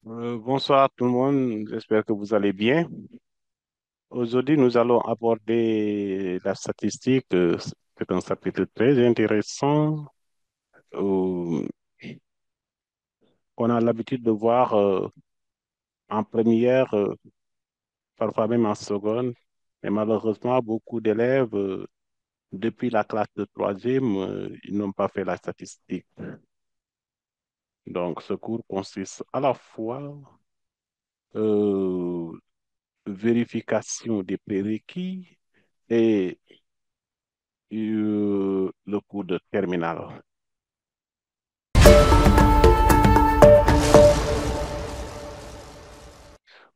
Bonsoir tout le monde, j'espère que vous allez bien. Aujourd'hui, nous allons aborder la statistique. C'est un chapitre très intéressant où on a l'habitude de voir en première, parfois même en seconde. Et malheureusement, beaucoup d'élèves, depuis la classe de troisième, ils n'ont pas fait la statistique. Donc, ce cours consiste à la fois euh, vérification des prérequis et le cours de terminale.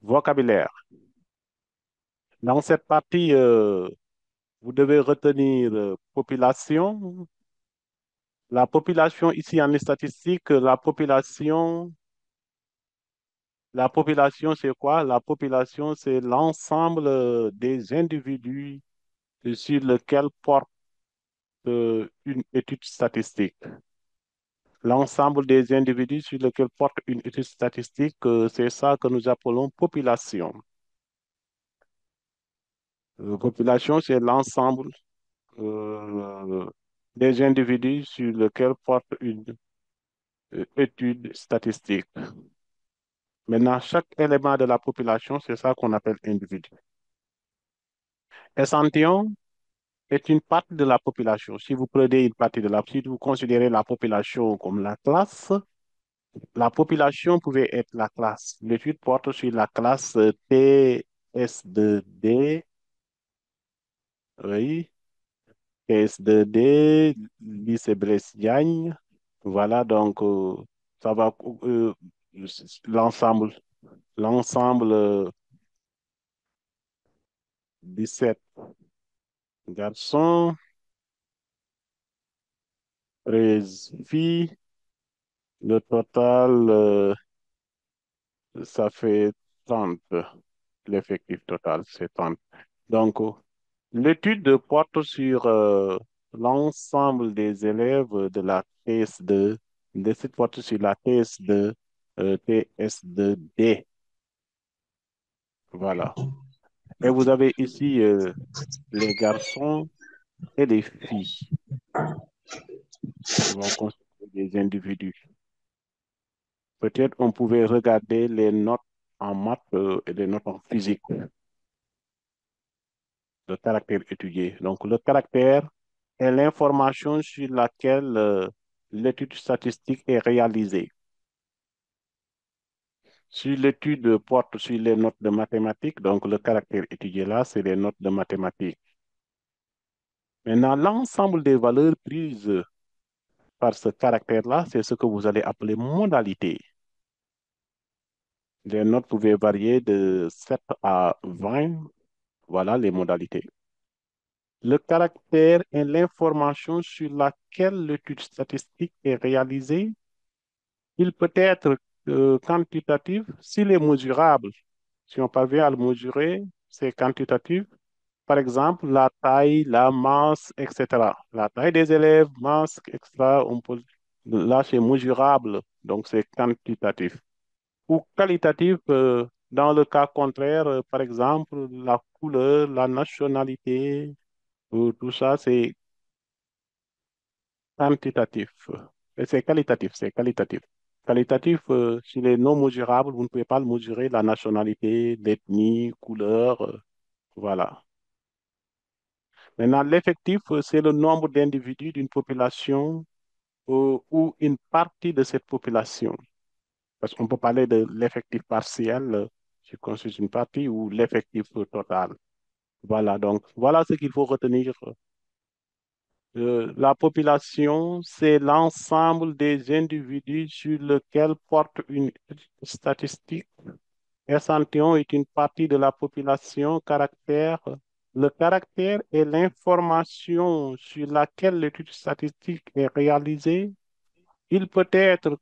Vocabulaire. Dans cette partie, vous devez retenir population. La population, ici en statistique, la population, c'est quoi? La population, c'est l'ensemble des individus sur lesquels porte une étude statistique. L'ensemble des individus sur lesquels porte une étude statistique, c'est ça que nous appelons population. Population, c'est l'ensemble euh, des individus sur lesquels porte une étude statistique. Maintenant, chaque élément de la population, c'est ça qu'on appelle individu. Échantillon est une partie de la population. Si vous prenez une partie de la, si vous considérez la population comme la classe, la population pouvait être la classe. L'étude porte sur la classe TS2D, oui, TS2D, lycée Blaise-Diagne. Voilà, donc ça va l'ensemble, l'ensemble 17 garçons, 13 filles. Le total, ça fait 30. L'effectif total, c'est 30. Donc, l'étude porte sur l'ensemble des élèves de la TS2. L'étude porte sur la TS2, TS2D. Voilà. Et vous avez ici les garçons et les filles qui vont constituer des individus. Peut-être on pouvait regarder les notes en maths et les notes en physique, le caractère étudié. Donc, le caractère est l'information sur laquelle l'étude statistique est réalisée. Si l'étude porte sur les notes de mathématiques, donc le caractère étudié là, c'est les notes de mathématiques. Maintenant, l'ensemble des valeurs prises par ce caractère-là, c'est ce que vous allez appeler modalité. Les notes pouvaient varier de 7 à 20. Voilà les modalités. Le caractère est l'information sur laquelle l'étude statistique est réalisée. Il peut être quantitatif s'il est mesurable. Si on parvient à le mesurer, c'est quantitatif. Par exemple, la taille, la masse, etc. La taille des élèves, masse, etc. Là, c'est mesurable, donc c'est quantitatif. Ou qualitatif, dans le cas contraire, par exemple, la couleur, la nationalité, tout ça, c'est quantitatif. Et c'est qualitatif, c'est qualitatif. Qualitatif, s'il est non mesurable, vous ne pouvez pas le mesurer, la nationalité, l'ethnie, couleur, voilà. Maintenant, l'effectif, c'est le nombre d'individus d'une population ou une partie de cette population. Parce qu'on peut parler de l'effectif partiel, qui constitue une partie, ou l'effectif total. Voilà, donc voilà ce qu'il faut retenir. La population, c'est l'ensemble des individus sur lesquels porte une statistique. Échantillon est une partie de la population. Caractère. Le caractère est l'information sur laquelle l'étude statistique est réalisée. Il peut être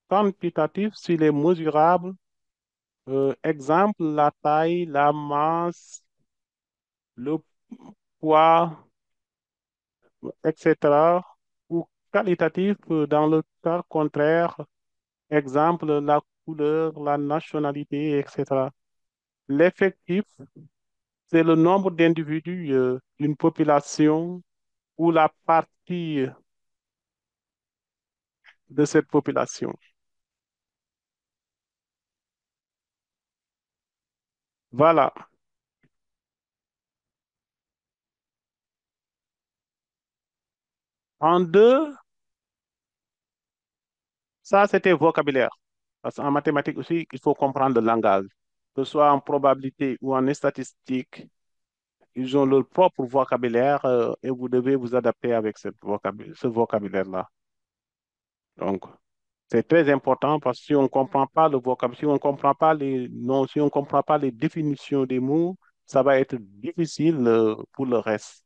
quantitatif s'il est mesurable. Exemple, la taille, la masse, le poids, etc. Ou qualitatif dans le cas contraire. Exemple, la couleur, la nationalité, etc. L'effectif, c'est le nombre d'individus d'une population ou la partie de cette population. Voilà. En deux, ça, c'était vocabulaire. Parce qu'en mathématiques aussi, il faut comprendre le langage. Que ce soit en probabilité ou en statistique, ils ont leur propre vocabulaire et vous devez vous adapter avec ce vocabulaire-là. Donc, c'est très important parce que si on ne comprend pas le vocabulaire, si on ne comprend pas les noms, si on ne comprend pas les définitions des mots, ça va être difficile pour le reste.